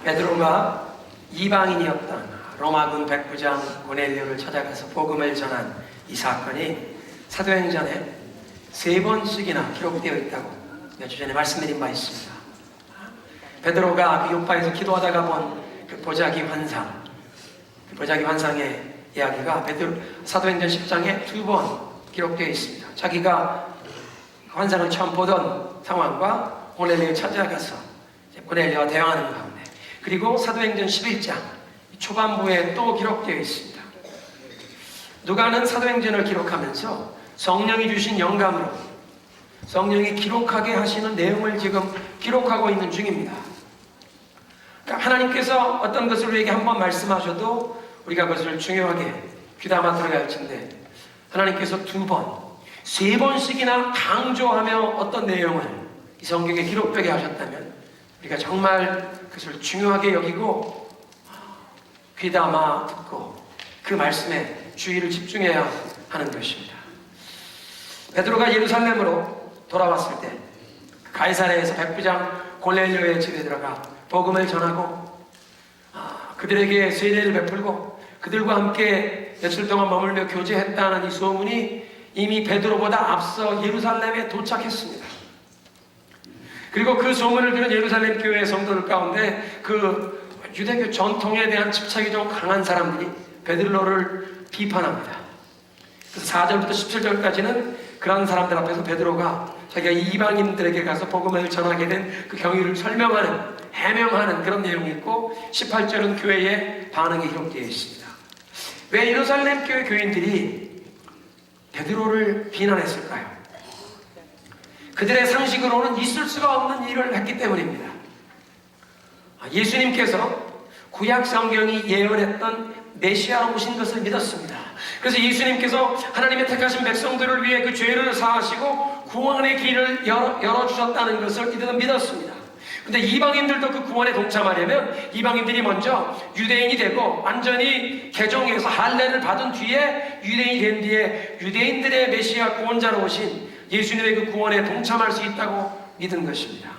베드로가 이방인이었던 로마군 백부장 고넬료를 찾아가서 복음을 전한 이 사건이 사도행전에 3번씩이나 기록되어 있다고 몇 주 전에 말씀드린 바 있습니다. 베드로가 그 요파에서 기도하다가 본 그 보자기 환상, 그 보자기 환상의 이야기가 사도행전 10장에 2번 기록되어 있습니다. 자기가 환상을 처음 보던 상황과 고넬료를 찾아가서 고넬료와 대화하는 가운데, 그리고 사도행전 11장 초반부에 또 기록되어 있습니다. 누가는 사도행전을 기록하면서 성령이 주신 영감으로 성령이 기록하게 하시는 내용을 지금 기록하고 있는 중입니다. 그러니까 하나님께서 어떤 것을 우리에게 한번 말씀하셔도 우리가 그것을 중요하게 귀담아 들어야 할 텐데, 하나님께서 2번, 3번씩이나 강조하며 어떤 내용을 이 성경에 기록되게 하셨다면 우리가 정말 그것을 중요하게 여기고 귀담아 듣고 그 말씀에 주의를 집중해야 하는 것입니다. 베드로가 예루살렘으로 돌아왔을 때 가이사랴에서 백부장 고넬료의 집에 들어가 복음을 전하고 그들에게 세례를 베풀고 그들과 함께 며칠 동안 머물며 교제했다는 이 소문이 이미 베드로보다 앞서 예루살렘에 도착했습니다. 그리고 그 소문을 들은 예루살렘 교회 성도들 가운데 그 유대교 전통에 대한 집착이 좀 강한 사람들이 베드로를 비판합니다. 그래서 4절부터 17절까지는 그런 사람들 앞에서 베드로가 자기가 이방인들에게 가서 복음을 전하게 된 그 경위를 설명하는, 해명하는 그런 내용이 있고, 18절은 교회의 반응이 기록되어 있습니다. 왜 예루살렘 교회 교인들이 베드로를 비난했을까요? 그들의 상식으로는 있을 수가 없는 일을 했기 때문입니다. 예수님께서 구약 성경이 예언했던 메시아로 오신 것을 믿었습니다. 그래서 예수님께서 하나님의 택하신 백성들을 위해 그 죄를 사하시고 구원의 길을 열어주셨다는 것을 이들은 믿었습니다. 근데 이방인들도 그 구원에 동참하려면 이방인들이 먼저 유대인이 되고 완전히 개종해서 할례를 받은 뒤에 유대인이 된 뒤에 유대인들의 메시아 구원자로 오신 예수님의 그 구원에 동참할 수 있다고 믿은 것입니다.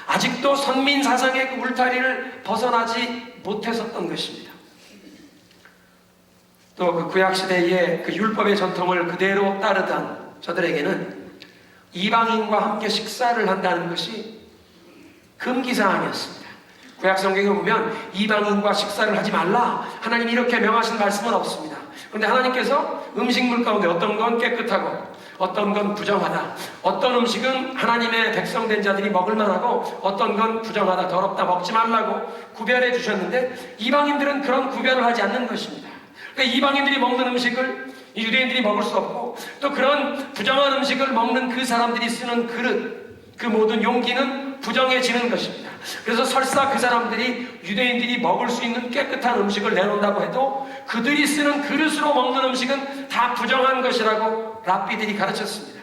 아직도 선민 사상의 그 울타리를 벗어나지 못했었던 것입니다. 또 그 구약시대의 그 율법의 전통을 그대로 따르던 저들에게는 이방인과 함께 식사를 한다는 것이 금기사항이었습니다. 구약성경에 보면 이방인과 식사를 하지 말라, 하나님이 이렇게 명하신 말씀은 없습니다. 그런데 하나님께서 음식물 가운데 어떤 건 깨끗하고 어떤 건 부정하다, 어떤 음식은 하나님의 백성된 자들이 먹을 만하고 어떤 건 부정하다, 더럽다, 먹지 말라고 구별해 주셨는데 이방인들은 그런 구별을 하지 않는 것입니다. 그러니까 이방인들이 먹는 음식을 유대인들이 먹을 수 없고, 또 그런 부정한 음식을 먹는 그 사람들이 쓰는 그릇, 그 모든 용기는 부정해지는 것입니다. 그래서 설사 그 사람들이 유대인들이 먹을 수 있는 깨끗한 음식을 내놓는다고 해도 그들이 쓰는 그릇으로 먹는 음식은 다 부정한 것이라고 랍비들이 가르쳤습니다.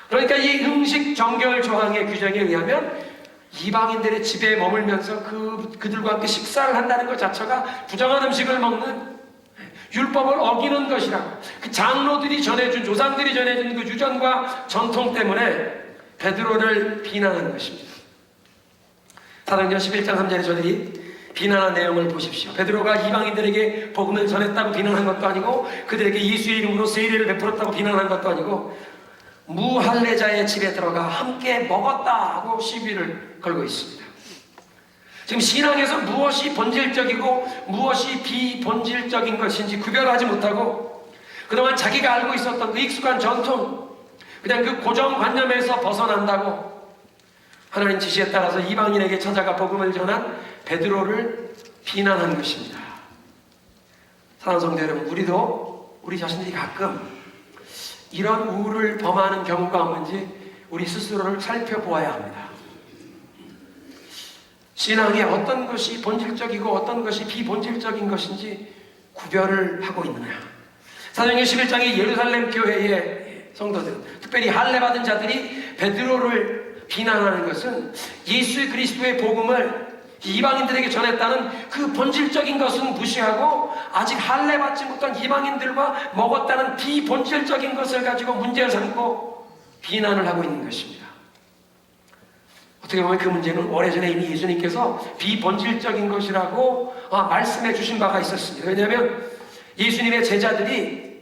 그러니까 이 음식 정결 조항의 규정에 의하면 이방인들의 집에 머물면서 그들과 함께 식사를 한다는 것 자체가 부정한 음식을 먹는, 율법을 어기는 것이라고, 그 장로들이 전해준, 조상들이 전해준 그 유전과 전통 때문에 베드로를 비난한 것입니다. 사도행전 11장 3절에 저들이 비난한 내용을 보십시오. 베드로가 이방인들에게 복음을 전했다고 비난한 것도 아니고, 그들에게 예수의 이름으로 세례를 베풀었다고 비난한 것도 아니고, 무할례자의 집에 들어가 함께 먹었다고 시비를 걸고 있습니다. 지금 신앙에서 무엇이 본질적이고 무엇이 비본질적인 것인지 구별하지 못하고 그동안 자기가 알고 있었던 그 익숙한 전통, 그냥 그 고정관념에서 벗어난다고 하나님 지시에 따라서 이방인에게 찾아가 복음을 전한 베드로를 비난한 것입니다. 사랑하는 성도 여러분, 우리 자신들이 가끔 이런 우를 범하는 경우가 없는지 우리 스스로를 살펴보아야 합니다. 신앙에 어떤 것이 본질적이고 어떤 것이 비본질적인 것인지 구별을 하고 있느냐. 사도행전 11장의 예루살렘 교회의 성도들, 특별히 할례 받은 자들이 베드로를 비난하는 것은 예수 그리스도의 복음을 이방인들에게 전했다는 그 본질적인 것은 무시하고 아직 할례 받지 못한 이방인들과 먹었다는 비본질적인 것을 가지고 문제를 삼고 비난을 하고 있는 것입니다. 어떻게 보면 그 문제는 오래전에 이미 예수님께서 비본질적인 것이라고 말씀해 주신 바가 있었습니다. 왜냐하면 예수님의 제자들이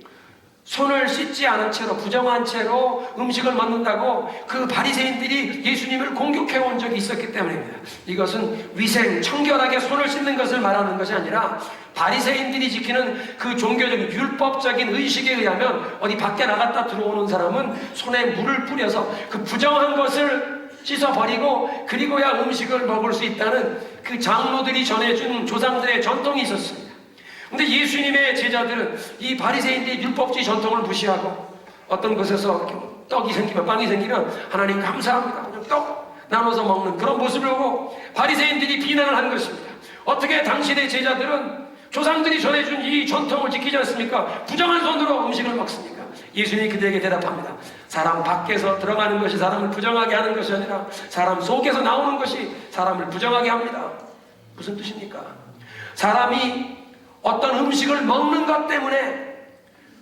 손을 씻지 않은 채로 부정한 채로 음식을 먹는다고 그 바리새인들이 예수님을 공격해 온 적이 있었기 때문입니다. 이것은 위생, 청결하게 손을 씻는 것을 말하는 것이 아니라 바리새인들이 지키는 그 종교적인 율법적인 의식에 의하면 어디 밖에 나갔다 들어오는 사람은 손에 물을 뿌려서 그 부정한 것을 씻어버리고 그리고야 음식을 먹을 수 있다는 그 장로들이 전해준 조상들의 전통이 있었습니다. 근데 예수님의 제자들은 이 바리새인들의 율법주의 전통을 무시하고 어떤 곳에서 떡이 생기면 빵이 생기면 하나님 감사합니다. 그냥 떡 나눠서 먹는 그런 모습을 보고 바리새인들이 비난을 한 것입니다. 어떻게 당신의 제자들은 조상들이 전해준 이 전통을 지키지 않습니까? 부정한 손으로 음식을 먹습니까? 예수님이 그들에게 대답합니다. 사람 밖에서 들어가는 것이 사람을 부정하게 하는 것이 아니라 사람 속에서 나오는 것이 사람을 부정하게 합니다. 무슨 뜻입니까? 사람이 어떤 음식을 먹는 것 때문에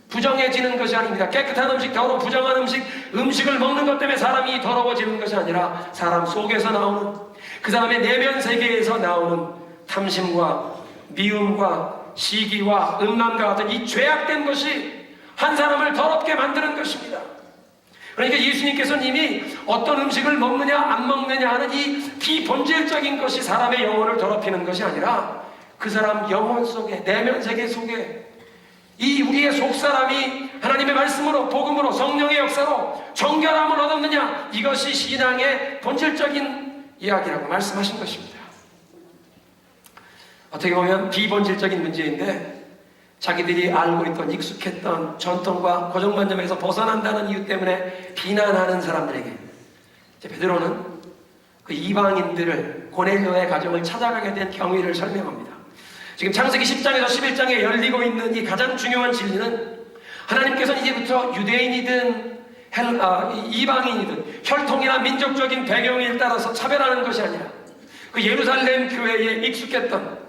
부정해지는 것이 아닙니다. 깨끗한 음식, 더러워 부정한 음식을 먹는 것 때문에 사람이 더러워지는 것이 아니라 사람 속에서 나오는 그 사람의 내면 세계에서 나오는 탐심과 미움과 시기와 음란과 같은 이 죄악된 것이 한 사람을 더럽게 만드는 것입니다. 그러니까 예수님께서는 이미 어떤 음식을 먹느냐 안 먹느냐 하는 이 비본질적인 것이 사람의 영혼을 더럽히는 것이 아니라 그 사람 영혼 속에 내면 세계 속에 이 우리의 속사람이 하나님의 말씀으로 복음으로 성령의 역사로 정결함을 얻었느냐 이것이 신앙의 본질적인 이야기라고 말씀하신 것입니다. 어떻게 보면 비본질적인 문제인데 자기들이 알고 있던 익숙했던 전통과 고정관념에서 벗어난다는 이유 때문에 비난하는 사람들에게 베드로는 그 이방인들을 고넬료의 가정을 찾아가게 된 경위를 설명합니다. 지금 창세기 10장에서 11장에 열리고 있는 이 가장 중요한 진리는 하나님께서는 이제부터 유대인이든 이방인이든 혈통이나 민족적인 배경에 따라서 차별하는 것이 아니라 그 예루살렘 교회에 익숙했던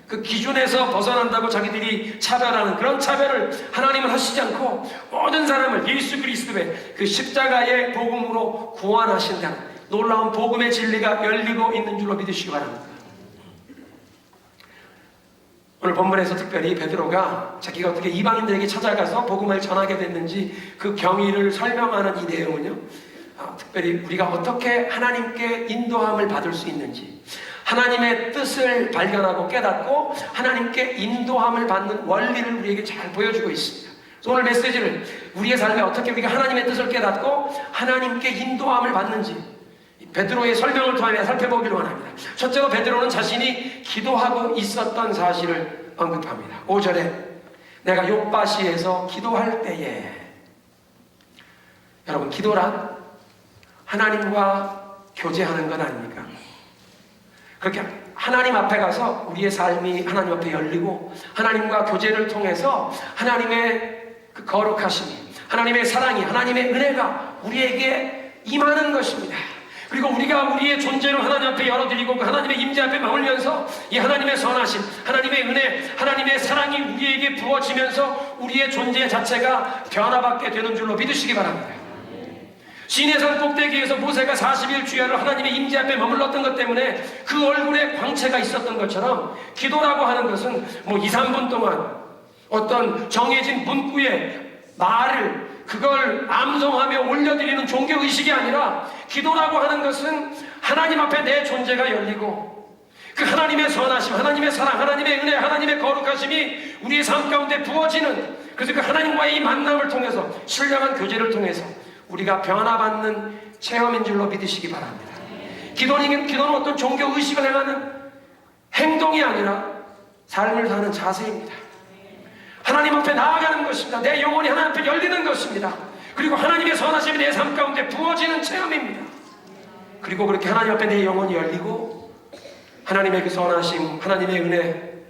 그 기준에서 벗어난다고 자기들이 차별하는 그런 차별을 하나님은 하시지 않고 모든 사람을 예수 그리스도의 그 십자가의 복음으로 구원하신다는 놀라운 복음의 진리가 열리고 있는 줄로 믿으시기 바랍니다. 오늘 본문에서 특별히 베드로가 자기가 어떻게 이방인들에게 찾아가서 복음을 전하게 됐는지 그 경위를 설명하는 이 내용은요, 특별히 우리가 어떻게 하나님께 인도함을 받을 수 있는지, 하나님의 뜻을 발견하고 깨닫고 하나님께 인도함을 받는 원리를 우리에게 잘 보여주고 있습니다. 그래서 오늘 메시지를 우리의 삶에 어떻게 우리가 하나님의 뜻을 깨닫고 하나님께 인도함을 받는지 베드로의 설명을 통하여 살펴보기를 원합니다. 첫째로 베드로는 자신이 기도하고 있었던 사실을 언급합니다. 5절에 내가 욥바시에서 기도할 때에, 여러분 기도란 하나님과 교제하는 것 아닙니까? 그렇게 하나님 앞에 가서 우리의 삶이 하나님 앞에 열리고 하나님과 교제를 통해서 하나님의 그 거룩하심이, 하나님의 사랑이, 하나님의 은혜가 우리에게 임하는 것입니다. 그리고 우리가 우리의 존재를 하나님 앞에 열어드리고 그 하나님의 임재 앞에 머물면서 이 하나님의 선하심, 하나님의 은혜, 하나님의 사랑이 우리에게 부어지면서 우리의 존재 자체가 변화받게 되는 줄로 믿으시기 바랍니다. 시내산 꼭대기에서 모세가 40일 주야를 하나님의 임재 앞에 머물렀던 것 때문에 그 얼굴에 광채가 있었던 것처럼 기도라고 하는 것은 2, 3분 동안 어떤 정해진 문구에 말을 그걸 암송하며 올려드리는 종교의식이 아니라 기도라고 하는 것은 하나님 앞에 내 존재가 열리고 그 하나님의 선하심, 하나님의 사랑, 하나님의 은혜, 하나님의 거룩하심이 우리의 삶 가운데 부어지는, 그래서 그 하나님과의 이 만남을 통해서 신령한 교제를 통해서 우리가 변화받는 체험인 줄로 믿으시기 바랍니다. 기도는 어떤 종교의식을 행하는 행동이 아니라 삶을 사는 자세입니다. 하나님 앞에 나아가는 것입니다. 내 영혼이 하나님 앞에 열리는 것입니다. 그리고 하나님의 선하심이 내 삶 가운데 부어지는 체험입니다. 그리고 그렇게 하나님 앞에 내 영혼이 열리고 하나님의 그 선하심, 하나님의 은혜,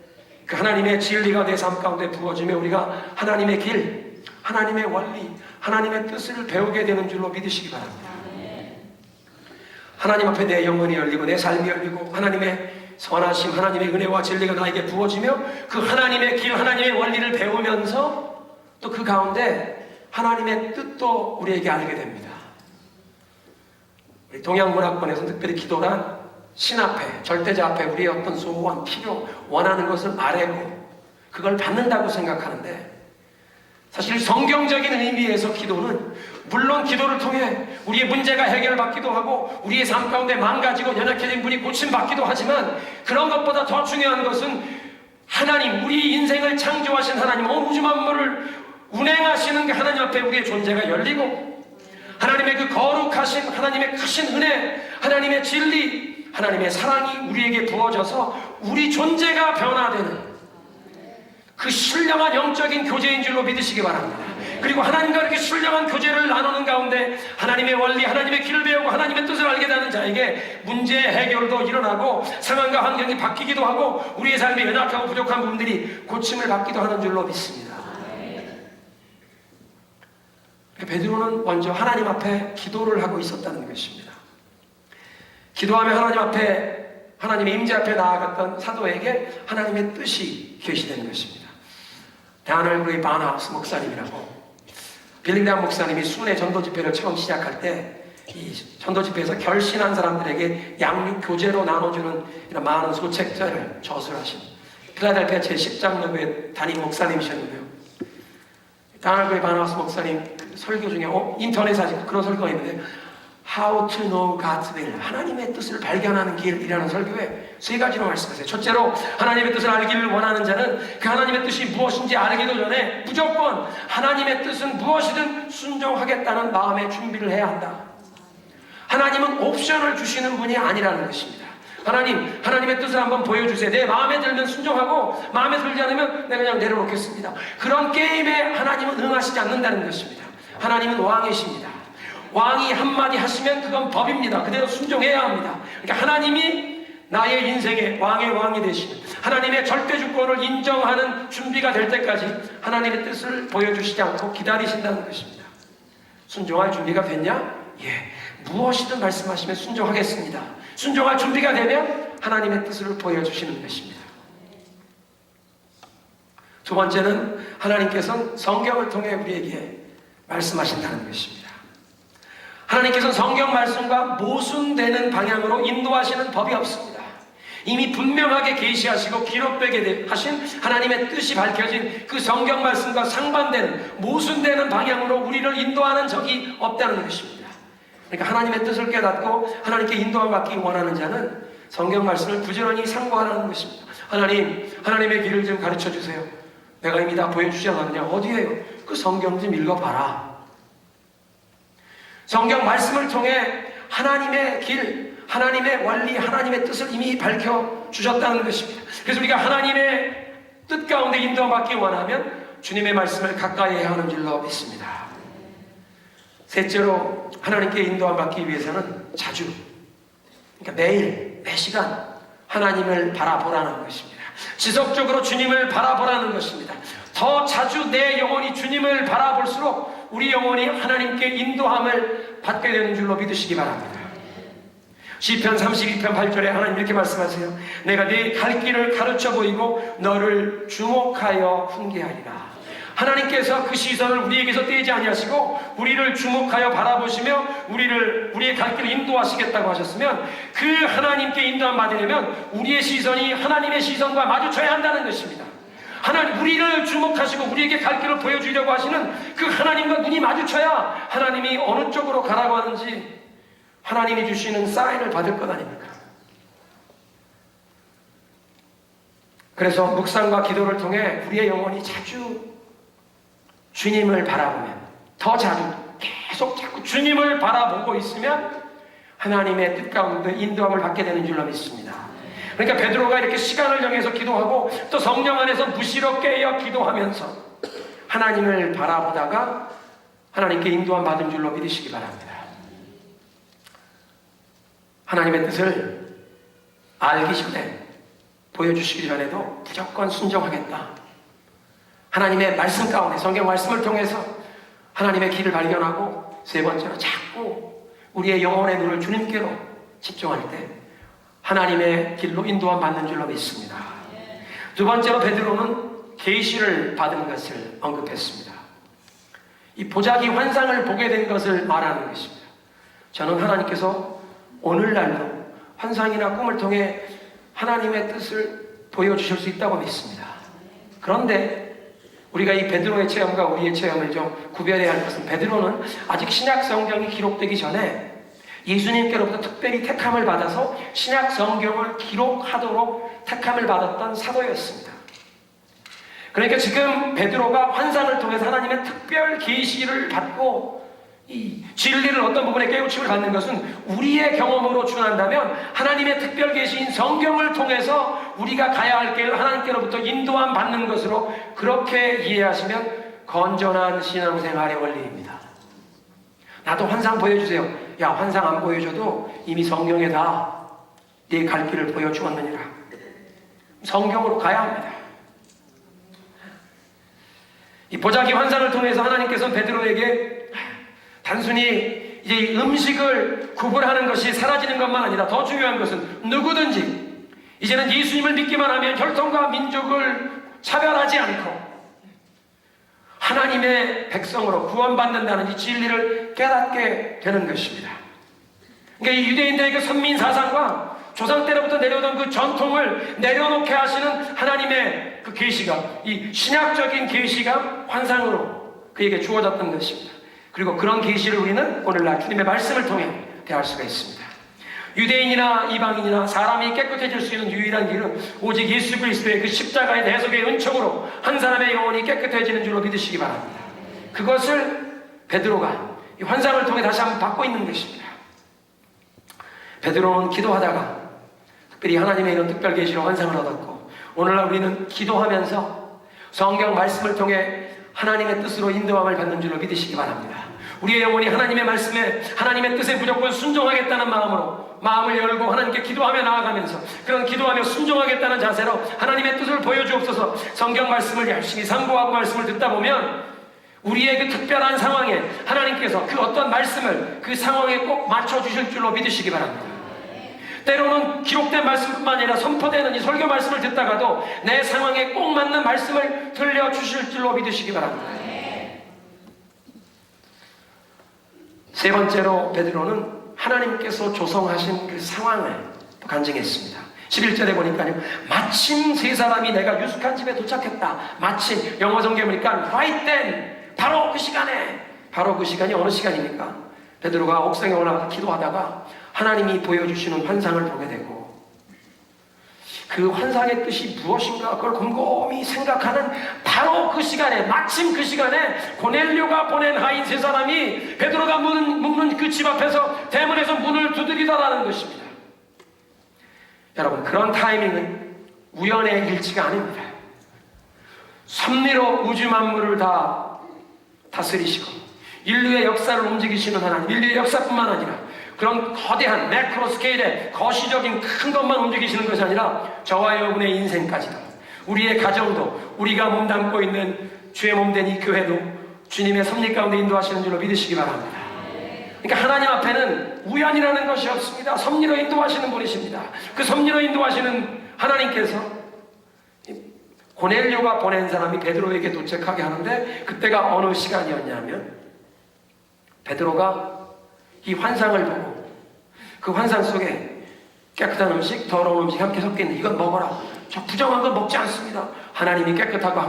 그 하나님의 진리가 내 삶 가운데 부어지며 우리가 하나님의 길, 하나님의 원리, 하나님의 뜻을 배우게 되는 줄로 믿으시기 바랍니다. 하나님 앞에 내 영혼이 열리고 내 삶이 열리고 하나님의 선하심, 하나님의 은혜와 진리가 나에게 부어지며 그 하나님의 길, 하나님의 원리를 배우면서 또 그 가운데 하나님의 뜻도 우리에게 알게 됩니다. 우리 동양문화권에서 특별히 기도란 신 앞에, 절대자 앞에 우리의 어떤 소원, 필요, 원하는 것을 아뢰고 그걸 받는다고 생각하는데, 사실 성경적인 의미에서 기도는 물론 기도를 통해 우리의 문제가 해결받기도 하고 우리의 삶 가운데 망가지고 연약해진 분이 고침받기도 하지만, 그런 것보다 더 중요한 것은 하나님, 우리 인생을 창조하신 하나님, 온 우주 만물을 운행하시는 그 하나님 앞에 우리의 존재가 열리고, 하나님의 그 거룩하신 하나님의 크신 은혜, 하나님의 진리, 하나님의 사랑이 우리에게 부어져서 우리 존재가 변화되는 그 신령한 영적인 교제인 줄로 믿으시기 바랍니다. 그리고 하나님과 이렇게 신령한 교제를 나누는 가운데 하나님의 원리, 하나님의 길을 배우고 하나님의 뜻을 알게 되는 자에게 문제 해결도 일어나고 상황과 환경이 바뀌기도 하고 우리의 삶이 연약하고 부족한 부분들이 고침을 받기도 하는 줄로 믿습니다. 베드로는 먼저 하나님 앞에 기도를 하고 있었다는 것입니다. 기도하며 하나님 앞에, 하나님의 임재 앞에 나아갔던 사도에게 하나님의 뜻이 계시된 것입니다. 대한얼굴의 바나하우스 목사님이라고, 빌링대학 목사님이 순회 전도 집회를 처음 시작할 때 이 전도 집회에서 결신한 사람들에게 양육 교재로 나눠주는 이런 많은 소책자를 저술하신 필라델피아 제10장로교회 담임 목사님이셨는데요. 대한얼굴의 바나하우스 목사님 설교 중에 인터넷에 아직 그런 설교가 있는데, How to know God's will, 하나님의 뜻을 발견하는 길이라는 설교에 세 가지로 말씀하세요. 첫째로, 하나님의 뜻을 알기를 원하는 자는 그 하나님의 뜻이 무엇인지 알기도 전에 무조건 하나님의 뜻은 무엇이든 순종하겠다는 마음의 준비를 해야 한다. 하나님은 옵션을 주시는 분이 아니라는 것입니다. 하나님의 뜻을 한번 보여주세요. 내 마음에 들면 순종하고 마음에 들지 않으면 내가 그냥 내려놓겠습니다. 그런 게임에 하나님은 응하시지 않는다는 것입니다. 하나님은 왕이십니다. 왕이 한마디 하시면 그건 법입니다. 그대로 순종해야 합니다. 그러니까 하나님이 나의 인생의 왕의 왕이 되시는, 하나님의 절대 주권을 인정하는 준비가 될 때까지 하나님의 뜻을 보여주시지 않고 기다리신다는 것입니다. 순종할 준비가 됐냐? 예. 무엇이든 말씀하시면 순종하겠습니다. 순종할 준비가 되면 하나님의 뜻을 보여주시는 것입니다. 두 번째는, 하나님께서는 성경을 통해 우리에게 말씀하신다는 것입니다. 하나님께서는 성경 말씀과 모순되는 방향으로 인도하시는 법이 없습니다. 이미 분명하게 계시하시고 기록되게 하신 하나님의 뜻이 밝혀진 그 성경 말씀과 상반되는, 모순되는 방향으로 우리를 인도하는 적이 없다는 것입니다. 그러니까 하나님의 뜻을 깨닫고 하나님께 인도함 받기 원하는 자는 성경 말씀을 부지런히 상고하라는 것입니다. 하나님의 길을 좀 가르쳐 주세요. 내가 이미 다 보여주지 않았느냐? 어디에요? 그 성경 좀 읽어봐라. 성경 말씀을 통해 하나님의 길, 하나님의 원리, 하나님의 뜻을 이미 밝혀주셨다는 것입니다. 그래서 우리가 하나님의 뜻 가운데 인도함 받기 원하면 주님의 말씀을 가까이 해야 하는 줄로 믿습니다. 셋째로, 하나님께 인도함 받기 위해서는 자주, 그러니까 매일, 매 시간 하나님을 바라보라는 것입니다. 지속적으로 주님을 바라보라는 것입니다. 더 자주 내 영혼이 주님을 바라볼수록 우리 영혼이 하나님께 인도함을 받게 되는 줄로 믿으시기 바랍니다. 시편 32편 8절에 하나님 이렇게 말씀하세요. 내가 네 갈 길을 가르쳐 보이고 너를 주목하여 훈계하리라. 하나님께서 그 시선을 우리에게서 떼지 아니하시고 우리를 주목하여 바라보시며 우리의 갈 길을 인도하시겠다고 하셨으면, 그 하나님께 인도함 받으려면 우리의 시선이 하나님의 시선과 마주쳐야 한다는 것입니다. 우리를 주목하시고 우리에게 갈 길을 보여주려고 하시는 그 하나님과 눈이 마주쳐야 하나님이 어느 쪽으로 가라고 하는지 하나님이 주시는 사인을 받을 것 아닙니까? 그래서 묵상과 기도를 통해 우리의 영혼이 자주 주님을 바라보면, 더 자주 계속 자꾸 주님을 바라보고 있으면 하나님의 뜻 가운데 인도함을 받게 되는 줄로 믿습니다. 그러니까 베드로가 이렇게 시간을 정해서 기도하고 또 성령 안에서 무시로 깨어 기도하면서 하나님을 바라보다가 하나님께 인도함 받은 줄로 믿으시기 바랍니다. 하나님의 뜻을 알기 전에, 보여주시기 전에도 무조건 순종하겠다. 하나님의 말씀 가운데, 성경 말씀을 통해서 하나님의 길을 발견하고, 세 번째로 자꾸 우리의 영혼의 눈을 주님께로 집중할 때 하나님의 길로 인도함 받는 줄로 믿습니다. 두 번째로 베드로는 계시를 받은 것을 언급했습니다. 이 보자기 환상을 보게 된 것을 말하는 것입니다. 저는 하나님께서 오늘날도 환상이나 꿈을 통해 하나님의 뜻을 보여주실 수 있다고 믿습니다. 그런데 우리가 이 베드로의 체험과 우리의 체험을 좀 구별해야 할 것은, 베드로는 아직 신약 성경이 기록되기 전에 예수님께로부터 특별히 택함을 받아서 신약 성경을 기록하도록 택함을 받았던 사도였습니다. 그러니까 지금 베드로가 환상을 통해서 하나님의 특별 계시를 받고 이 진리를 어떤 부분에 깨우침을 받는 것은 우리의 경험으로 준한다면, 하나님의 특별 계시인 성경을 통해서 우리가 가야 할 길을 하나님께로부터 인도함 받는 것으로 그렇게 이해하시면 건전한 신앙생활의 원리입니다. 나도 환상 보여주세요. 야, 환상 안 보여줘도 이미 성경에 다 네 갈 길을 보여주었느니라. 성경으로 가야 합니다. 이 보자기 환상을 통해서 하나님께서는 베드로에게 단순히 이제 음식을 구분하는 것이 사라지는 것만 아니라 더 중요한 것은 누구든지 이제는 예수님을 믿기만 하면 혈통과 민족을 차별하지 않고 하나님의 백성으로 구원받는다는 이 진리를 깨닫게 되는 것입니다. 그러니까 이 유대인들의 그 선민 사상과 조상 때로부터 내려오던 그 전통을 내려놓게 하시는 하나님의 그 계시가, 이 신약적인 계시가 환상으로 그에게 주어졌던 것입니다. 그리고 그런 계시를 우리는 오늘날 주님의 말씀을 통해 대할 수가 있습니다. 유대인이나 이방인이나 사람이 깨끗해질 수 있는 유일한 길은 오직 예수 그리스도의 그 십자가의 대속의 은총으로 한 사람의 영혼이 깨끗해지는 줄로 믿으시기 바랍니다. 그것을 베드로가 이 환상을 통해 다시 한번 받고 있는 것입니다. 베드로는 기도하다가 특별히 하나님의 이런 특별 계시로 환상을 얻었고, 오늘날 우리는 기도하면서 성경 말씀을 통해 하나님의 뜻으로 인도함을 받는 줄로 믿으시기 바랍니다. 우리의 영혼이 하나님의 말씀에, 하나님의 뜻에 무조건 순종하겠다는 마음으로 마음을 열고 하나님께 기도하며 나아가면서, 그런 기도하며 순종하겠다는 자세로 하나님의 뜻을 보여주옵소서 성경 말씀을 열심히 상고하고 말씀을 듣다 보면 우리의 그 특별한 상황에 하나님께서 그 어떤 말씀을 그 상황에 꼭 맞춰주실 줄로 믿으시기 바랍니다. 때로는 기록된 말씀뿐만 아니라 선포되는 이 설교 말씀을 듣다가도 내 상황에 꼭 맞는 말씀을 들려주실 줄로 믿으시기 바랍니다. 세 번째로 베드로는 하나님께서 조성하신 그 상황을 간증했습니다. 11절에 보니까요, 마침 세 사람이 내가 유숙한 집에 도착했다. 마침, 영어 성경에 보니까 right then, 바로 그 시간에, 바로 그 시간이 어느 시간입니까? 베드로가 옥상에 올라가서 기도하다가 하나님이 보여주시는 환상을 보게 되고, 그 환상의 뜻이 무엇인가 그걸 곰곰이 생각하는 바로 그 시간에, 마침 그 시간에 고넬료가 보낸 하인 세 사람이 베드로가 묵는 그 집 앞에서 대문에서 문을 두드리더라는 것입니다. 여러분, 그런 타이밍은 우연의 일치가 아닙니다. 섭리로 우주 만물을 다 다스리시고 인류의 역사를 움직이시는 하나님, 인류의 역사뿐만 아니라 그런 거대한 매크로 스케일의 거시적인 큰 것만 움직이시는 것이 아니라 저와 여러분의 인생까지도, 우리의 가정도, 우리가 몸담고 있는 주의 몸된 이 교회도 주님의 섭리 가운데 인도하시는 줄로 믿으시기 바랍니다. 그러니까 하나님 앞에는 우연이라는 것이 없습니다. 섭리로 인도하시는 분이십니다. 그 섭리로 인도하시는 하나님께서 고넬료가 보낸 사람이 베드로에게 도착하게 하는데, 그때가 어느 시간이었냐면 베드로가 이 환상을 보고 그 환상 속에 깨끗한 음식, 더러운 음식이 함께 섞여 있는, 이건 먹어라. 저 부정한 건 먹지 않습니다. 하나님이 깨끗하다고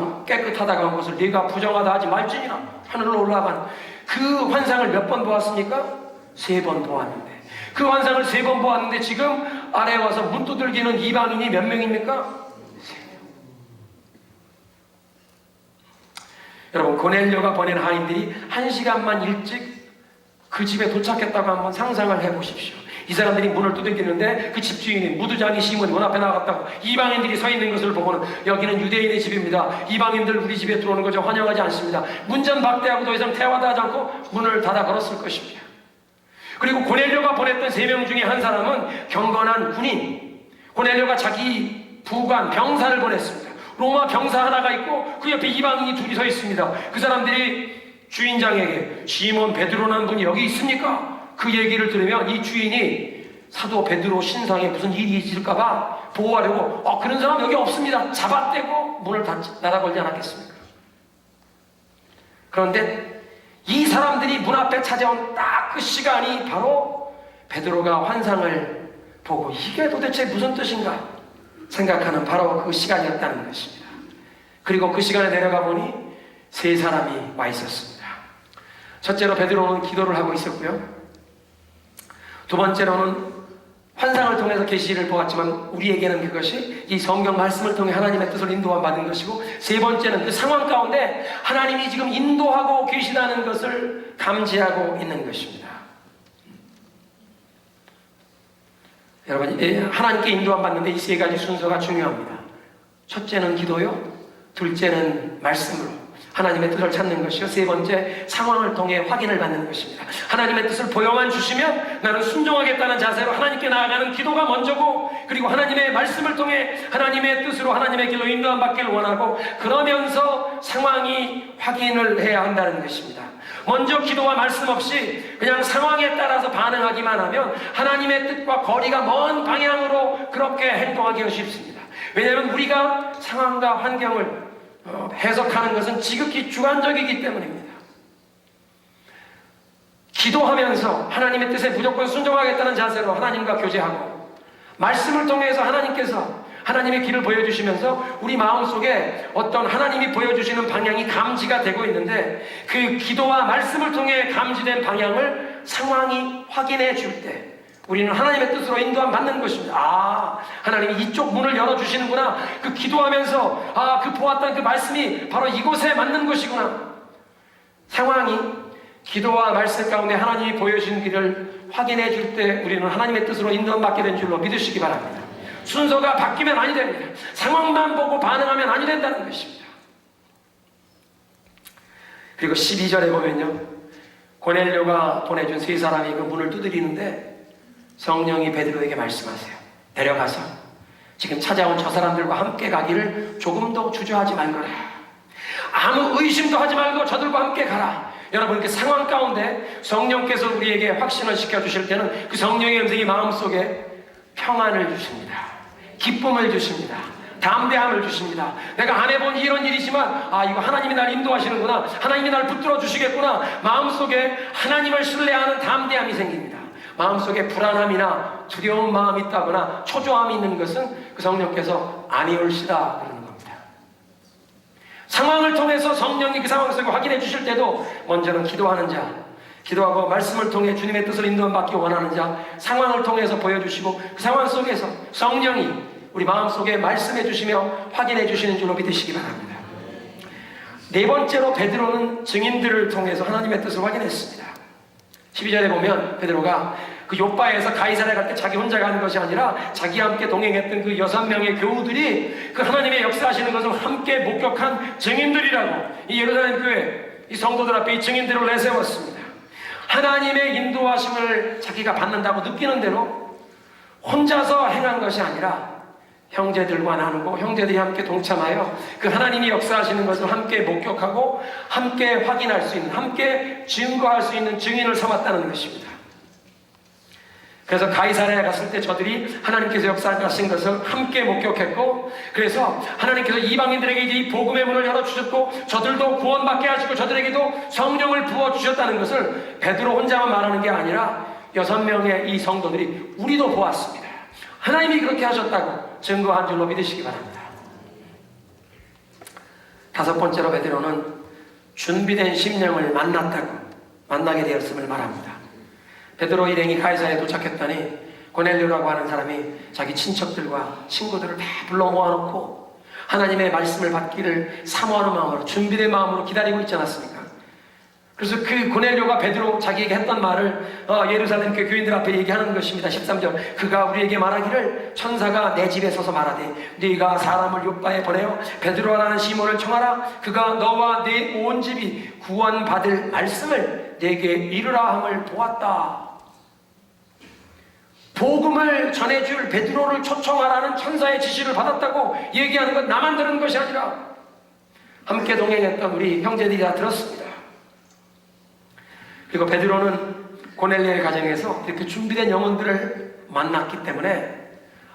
한 것을 네가 부정하다 하지 말지니라. 하늘로 올라가는 그 환상을 몇 번 보았습니까? 3번 보았는데, 그 환상을 3번 보았는데 지금 아래에 와서 문 두들기는 이방인이 몇 명입니까? 3명. 여러분, 고넬료가 보낸 하인들이 1시간만 일찍 그 집에 도착했다고 한번 상상을 해보십시오. 이 사람들이 문을 두들기는데 그 집주인이, 무두장이 시몬이 문 앞에 나갔다고 이방인들이 서 있는 것을 보고는, 여기는 유대인의 집입니다. 이방인들 우리 집에 들어오는 거 저 환영하지 않습니다. 문전박대하고 더 이상 대화도 하지 않고 문을 닫아 걸었을 것입니다. 그리고 고넬료가 보냈던 3명 중에 한 사람은 경건한 군인, 고넬료가 자기 부관 병사를 보냈습니다. 로마 병사 하나가 있고 그 옆에 이방인이 둘이 서 있습니다. 그 사람들이 주인장에게 시몬 베드로라는 분이 여기 있습니까? 그 얘기를 들으면 이 주인이 사도 베드로 신상에 무슨 일이 있을까봐 보호하려고 그런 사람 여기 없습니다. 잡아떼고 문을 닫아 걸지 않았겠습니까? 그런데 이 사람들이 문 앞에 찾아온 딱 그 시간이 바로 베드로가 환상을 보고 이게 도대체 무슨 뜻인가 생각하는 바로 그 시간이었다는 것입니다. 그리고 그 시간에 내려가 보니 세 사람이 와 있었습니다. 첫째로 베드로는 기도를 하고 있었고요. 두 번째로는 환상을 통해서 계시를 보았지만 우리에게는 그것이 이 성경 말씀을 통해 하나님의 뜻을 인도함 받은 것이고, 세 번째는 그 상황 가운데 하나님이 지금 인도하고 계시다는 것을 감지하고 있는 것입니다. 여러분, 하나님께 인도함 받는데 이 세 가지 순서가 중요합니다. 첫째는 기도요, 둘째는 말씀으로 하나님의 뜻을 찾는 것이요, 세 번째 상황을 통해 확인을 받는 것입니다. 하나님의 뜻을 보여만 주시면 나는 순종하겠다는 자세로 하나님께 나아가는 기도가 먼저고, 그리고 하나님의 말씀을 통해 하나님의 뜻으로 하나님의 길로 인도함 받기를 원하고, 그러면서 상황이 확인을 해야 한다는 것입니다. 먼저 기도와 말씀 없이 그냥 상황에 따라서 반응하기만 하면 하나님의 뜻과 거리가 먼 방향으로 그렇게 행동하기가 쉽습니다. 왜냐하면 우리가 상황과 환경을 해석하는 것은 지극히 주관적이기 때문입니다. 기도하면서 하나님의 뜻에 무조건 순종하겠다는 자세로 하나님과 교제하고, 말씀을 통해서 하나님께서 하나님의 길을 보여주시면서 우리 마음속에 어떤 하나님이 보여주시는 방향이 감지가 되고 있는데, 그 기도와 말씀을 통해 감지된 방향을 상황이 확인해 줄 때 우리는 하나님의 뜻으로 인도함 받는 것입니다. 아, 하나님이 이쪽 문을 열어주시는구나. 그 기도하면서 그 보았던 그 말씀이 바로 이곳에 맞는 것이구나. 상황이 기도와 말씀 가운데 하나님이 보여주신 길을 확인해 줄 때 우리는 하나님의 뜻으로 인도함 받게 된 줄로 믿으시기 바랍니다. 순서가 바뀌면 아니 됩니다. 상황만 보고 반응하면 아니 된다는 것입니다. 그리고 12절에 보면요, 고넬료가 보내준 세 사람이 그 문을 두드리는데 성령이 베드로에게 말씀하세요. 내려가서 지금 찾아온 저 사람들과 함께 가기를 조금도 주저하지 말거라. 아무 의심도 하지 말고 저들과 함께 가라. 여러분, 그 상황 가운데 성령께서 우리에게 확신을 시켜주실 때는 그 성령의 음성이 마음속에 평안을 주십니다. 기쁨을 주십니다. 담대함을 주십니다. 내가 안 해본 이런 일이지만 이거 하나님이 날 인도하시는구나, 하나님이 날 붙들어 주시겠구나. 마음속에 하나님을 신뢰하는 담대함이 생깁니다. 마음속에 불안함이나 두려운 마음이 있다거나 초조함이 있는 것은 그 성령께서 아니올시다 그러는 겁니다. 상황을 통해서 성령이 그 상황 속에 확인해 주실 때도 먼저는 기도하는 자, 기도하고 말씀을 통해 주님의 뜻을 인도함 받기 원하는 자, 상황을 통해서 보여주시고 그 상황 속에서 성령이 우리 마음속에 말씀해 주시며 확인해 주시는 줄로 믿으시기 바랍니다. 네 번째로 베드로는 증인들을 통해서 하나님의 뜻을 확인했습니다. 12절에 보면 베드로가 그 요빠에서 가이사랴 갈 때 자기 혼자 가는 것이 아니라 자기와 함께 동행했던 그 6명의 교우들이 그 하나님의 역사하시는 것을 함께 목격한 증인들이라고 이 예루살렘 교회 이 성도들 앞에 이 증인들을 내세웠습니다. 하나님의 인도하심을 자기가 받는다고 느끼는 대로 혼자서 행한 것이 아니라 형제들과 나누고 형제들이 함께 동참하여 그 하나님이 역사하시는 것을 함께 목격하고 함께 확인할 수 있는, 함께 증거할 수 있는 증인을 삼았다는 것입니다. 그래서 가이사랴에 갔을 때 저들이 하나님께서 역사하신 것을 함께 목격했고, 그래서 하나님께서 이방인들에게 이제 이 복음의 문을 열어주셨고 저들도 구원받게 하시고 저들에게도 성령을 부어주셨다는 것을 베드로 혼자만 말하는 게 아니라 6명의 이 성도들이 우리도 보았습니다. 하나님이 그렇게 하셨다고 증거한 줄로 믿으시기 바랍니다. 다섯 번째로 베드로는 준비된 심령을 만나게 되었음을 말합니다. 베드로 일행이 가이사랴에 도착했더니 고넬료라고 하는 사람이 자기 친척들과 친구들을 다 불러 모아놓고 하나님의 말씀을 받기를 사모하는 마음으로, 준비된 마음으로 기다리고 있지 않았습니까? 그래서 그 고넬료가 베드로 자기에게 했던 말을 예루살렘 그 교인들 앞에 얘기하는 것입니다. 13절, 그가 우리에게 말하기를 천사가 내 집에 서서 말하되 네가 사람을 요빠에 보내어 베드로라는 시몬을 청하라. 그가 너와 네 온 집이 구원받을 말씀을 내게 이르라 함을 보았다. 복음을 전해줄 베드로를 초청하라는 천사의 지시를 받았다고 얘기하는 건 나만 들은 것이 아니라 함께 동행했던 우리 형제들이 다 들었습니다. 그리고 베드로는 고넬료의 가정에서 이렇게 준비된 영혼들을 만났기 때문에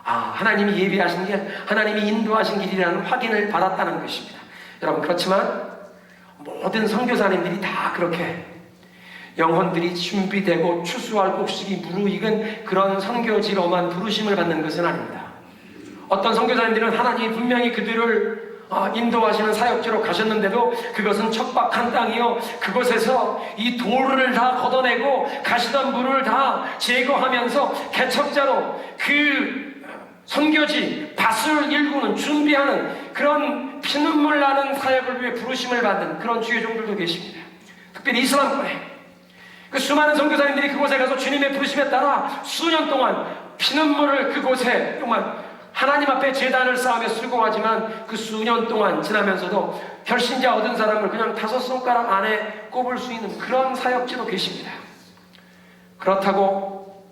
하나님이 예비하신 길, 하나님이 인도하신 길이라는 확인을 받았다는 것입니다. 여러분, 그렇지만 모든 선교사님들이 다 그렇게 영혼들이 준비되고 추수할 곡식이 무르익은 그런 선교지로만 부르심을 받는 것은 아닙니다. 어떤 선교사님들은 하나님이 분명히 그들을 인도하시는 사역지로 가셨는데도 그것은 척박한 땅이요, 그곳에서 이 돌을 다 걷어내고 가시던 물을 다 제거하면서 개척자로 그 선교지 밭을 일구는, 준비하는 그런 피눈물 나는 사역을 위해 부르심을 받는 그런 주의 종들도 계십니다. 특별히 이슬람권에 그 수많은 선교사님들이 그곳에 가서 주님의 부르심에 따라 수년 동안 피눈물을 그곳에 정말 하나님 앞에 제단을 쌓으며 수고하지만 그 수년 동안 지나면서도 결신자 얻은 사람을 그냥 5손가락 안에 꼽을 수 있는 그런 사역지도 계십니다. 그렇다고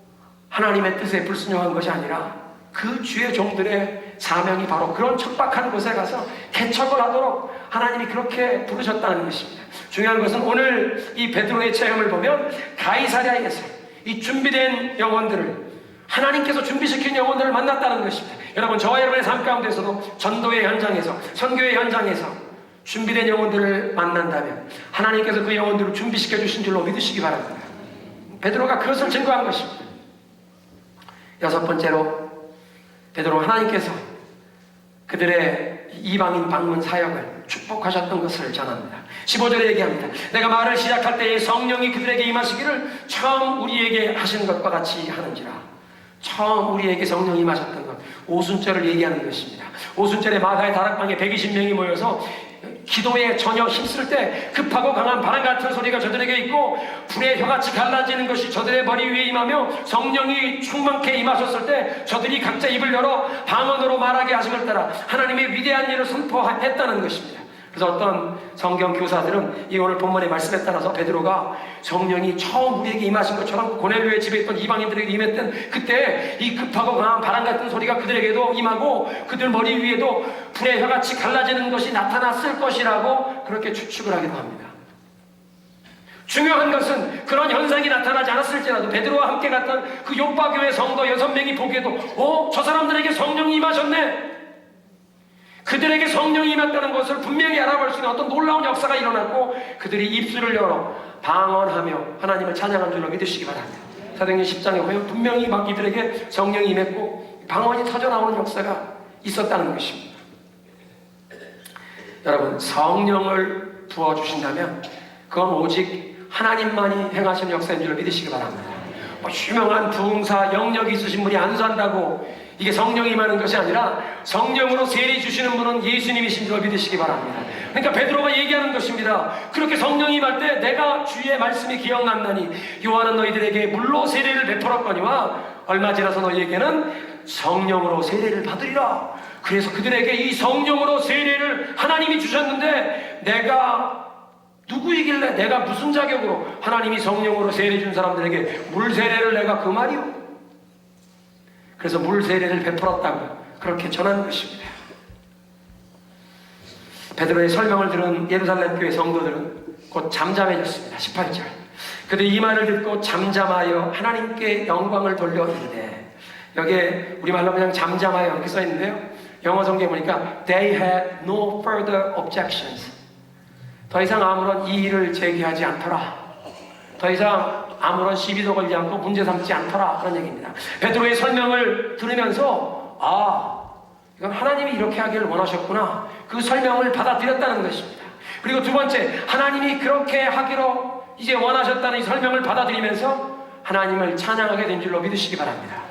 하나님의 뜻에 불순종한 것이 아니라 그 주의 종들의 사명이 바로 그런 척박한 곳에 가서 개척을 하도록 하나님이 그렇게 부르셨다는 것입니다. 중요한 것은 오늘 이 베드로의 체험을 보면 가이사랴에서 이 준비된 영혼들을, 하나님께서 준비시킨 영혼들을 만났다는 것입니다. 여러분, 저와 여러분의 삶 가운데서도 전도의 현장에서, 선교의 현장에서 준비된 영혼들을 만난다면 하나님께서 그 영혼들을 준비시켜 주신 줄로 믿으시기 바랍니다. 베드로가 그것을 증거한 것입니다. 6번째로, 베드로 하나님께서 그들의 이방인 방문 사역을 축복하셨던 것을 전합니다. 15절에 얘기합니다. 내가 말을 시작할 때에 성령이 그들에게 임하시기를 처음 우리에게 하신 것과 같이 하는지라. 처음 우리에게 성령이 임하셨던 것, 오순절을 얘기하는 것입니다. 오순절에 마가의 다락방에 120명이 모여서 기도에 전혀 힘쓸 때 급하고 강한 바람 같은 소리가 저들에게 있고 불의 혀같이 갈라지는 것이 저들의 머리 위에 임하며 성령이 충만케 임하셨을 때 저들이 각자 입을 열어 방언으로 말하게 하심을 따라 하나님의 위대한 일을 선포했다는 것입니다. 그래서 어떤 성경 교사들은 이 오늘 본문의 말씀에 따라서 베드로가 성령이 처음 우리에게 임하신 것처럼 고넬료의 집에 있던 이방인들에게 임했던 그때 이 급하고 강한 바람 같은 소리가 그들에게도 임하고 그들 머리 위에도 불의 혀같이 갈라지는 것이 나타났을 것이라고 그렇게 추측을 하기도 합니다. 중요한 것은 그런 현상이 나타나지 않았을지라도 베드로와 함께 갔던 그 요빠교회 성도 6명이 보기에도 저 사람들에게 성령이 임하셨네, 그들에게 성령이 임했다는 것을 분명히 알아볼 수 있는 어떤 놀라운 역사가 일어났고 그들이 입술을 열어 방언하며 하나님을 찬양한 줄로 믿으시기 바랍니다. 사도행전 10장에 보면 분명히 막 이들에게 성령이 임했고 방언이 터져나오는 역사가 있었다는 것입니다. 여러분, 성령을 부어주신다면 그건 오직 하나님만이 행하시는 역사인 줄로 믿으시기 바랍니다. 유명한 부흥사 영역이 있으신 분이 안수한다고 이게 성령이 임하는 것이 아니라 성령으로 세례 주시는 분은 예수님이신 줄 믿으시기 바랍니다. 그러니까 베드로가 얘기하는 것입니다. 그렇게 성령이 임할 때 내가 주의 말씀이 기억난다니 요한은 너희들에게 물로 세례를 베풀었거니와 얼마 지나서 너희에게는 성령으로 세례를 받으리라. 그래서 그들에게 이 성령으로 세례를 하나님이 주셨는데 내가 누구이길래, 내가 무슨 자격으로 하나님이 성령으로 세례 준 사람들에게 물 세례를 내가 그 말이오? 그래서 물 세례를 베풀었다고 그렇게 전한 것입니다. 베드로의 설명을 들은 예루살렘 교회 성도들은 곧 잠잠해졌습니다. 18절. 그들이 이 말을 듣고 잠잠하여 하나님께 영광을 돌려 이르되, 여기에 우리말로 그냥 잠잠하여 이렇게 써있는데요, 영어 성경에 보니까 They had no further objections. 더 이상 아무런 이의를 제기하지 않더라. 더 이상 아무런 시비도 걸지 않고 문제 삼지 않더라, 그런 얘기입니다. 베드로의 설명을 들으면서 이건 하나님이 이렇게 하기를 원하셨구나, 그 설명을 받아들였다는 것입니다. 그리고 두 번째, 하나님이 그렇게 하기로 이제 원하셨다는 이 설명을 받아들이면서 하나님을 찬양하게 된 줄로 믿으시기 바랍니다.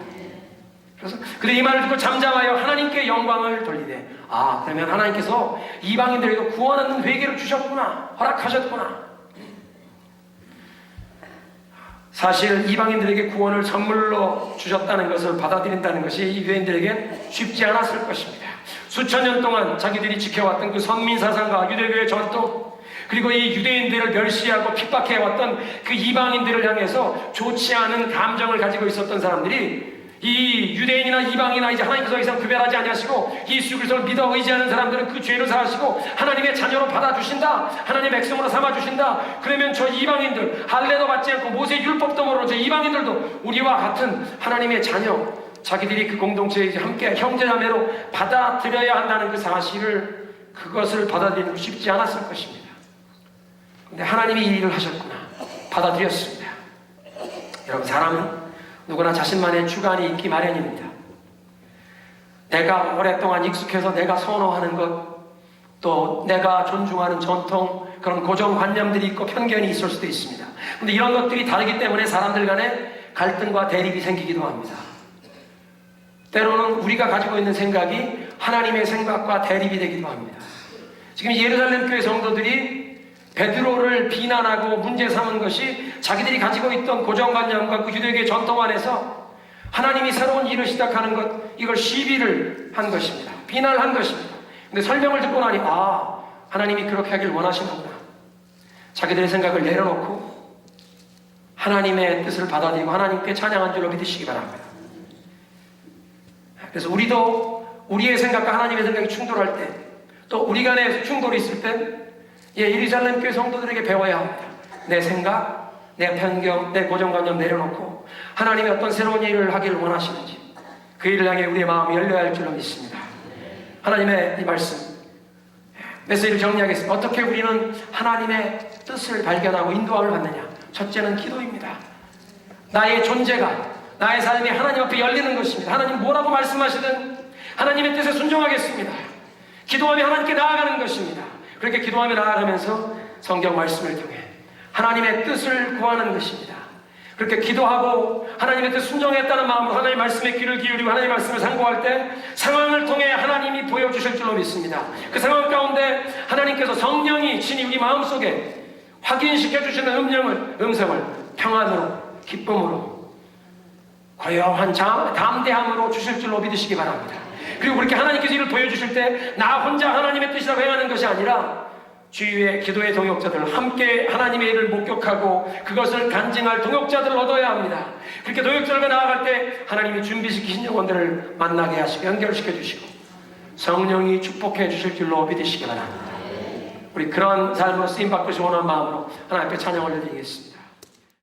그래서 그들이 이 말을 듣고 잠잠하여 하나님께 영광을 돌리되, 그러면 하나님께서 이방인들에게 구원하는 회개를 주셨구나, 허락하셨구나. 사실 이방인들에게 구원을 선물로 주셨다는 것을 받아들인다는 것이 이 유대인들에겐 쉽지 않았을 것입니다. 수천 년 동안 자기들이 지켜왔던 그 선민사상과 유대교의 전통, 그리고 이 유대인들을 멸시하고 핍박해왔던 그 이방인들을 향해서 좋지 않은 감정을 가지고 있었던 사람들이 이 유대인이나 이방이나 이제 하나님께서 더 이상 구별하지 아니하시고 예수 그리스도를 믿어 의지하는 사람들은 그 죄를 사하시고 하나님의 자녀로 받아주신다, 하나님의 백성으로 삼아주신다. 그러면 저 이방인들, 할례도 받지 않고 모세 율법도 모르는 저 이방인들도 우리와 같은 하나님의 자녀, 자기들이 그 공동체에 이제 함께 형제자매로 받아들여야 한다는 그 사실을, 그것을 받아들이는 게 쉽지 않았을 것입니다. 근데 하나님이 이 일을 하셨구나, 받아들였습니다. 여러분, 사람은 누구나 자신만의 주관이 있기 마련입니다. 내가 오랫동안 익숙해서 내가 선호하는 것, 또 내가 존중하는 전통, 그런 고정관념들이 있고 편견이 있을 수도 있습니다. 근데 이런 것들이 다르기 때문에 사람들 간에 갈등과 대립이 생기기도 합니다. 때로는 우리가 가지고 있는 생각이 하나님의 생각과 대립이 되기도 합니다. 지금 예루살렘 교회 성도들이 베드로를 비난하고 문제 삼은 것이 자기들이 가지고 있던 고정관념과 그 유대교의 전통 안에서 하나님이 새로운 일을 시작하는 것, 이걸 시비를 한 것입니다. 비난을 한 것입니다. 근데 설명을 듣고 나니 하나님이 그렇게 하길 원하시는구나. 자기들의 생각을 내려놓고 하나님의 뜻을 받아들이고 하나님께 찬양한 줄로 믿으시기 바랍니다. 그래서 우리도 우리의 생각과 하나님의 생각이 충돌할 때, 또 우리 간에 충돌이 있을 때 예루살렘 교회 성도들에게 배워야 합니다. 내 생각, 내 편견, 내 고정관념 내려놓고 하나님이 어떤 새로운 일을 하기를 원하시는지 그 일을 향해 우리의 마음이 열려야 할 줄로 믿습니다. 하나님의 이 말씀, 메시지를 정리하겠습니다. 어떻게 우리는 하나님의 뜻을 발견하고 인도함을 받느냐? 첫째는 기도입니다. 나의 존재가, 나의 삶이 하나님 앞에 열리는 것입니다. 하나님 뭐라고 말씀하시든 하나님의 뜻에 순종하겠습니다. 기도하며 하나님께 나아가는 것입니다. 그렇게 기도하며 나아가면서 성경 말씀을 통해 하나님의 뜻을 구하는 것입니다. 그렇게 기도하고 하나님의 뜻 순종했다는 마음으로 하나님의 말씀에 귀를 기울이고 하나님의 말씀을 상고할 때 상황을 통해 하나님이 보여주실 줄로 믿습니다. 그 상황 가운데 하나님께서 성령이 친히 우리 마음속에 확인시켜 주시는 음성을 평안으로, 기쁨으로, 고요한 담대함으로 주실 줄로 믿으시기 바랍니다. 그리고 그렇게 하나님께서 이를 보여주실 때 나 혼자 하나님의 뜻이라고 행하는 것이 아니라 주위의 기도의 동역자들 함께 하나님의 일을 목격하고 그것을 간증할 동역자들을 얻어야 합니다. 그렇게 동역자들과 나아갈 때 하나님이 준비시키신 영혼들을 만나게 하시고 연결시켜 주시고 성령이 축복해 주실 줄로 믿으시기 바랍니다. 우리 그런 삶으로 쓰임받고 원하는 마음으로 하나님 앞에 찬양을 올려드리겠습니다.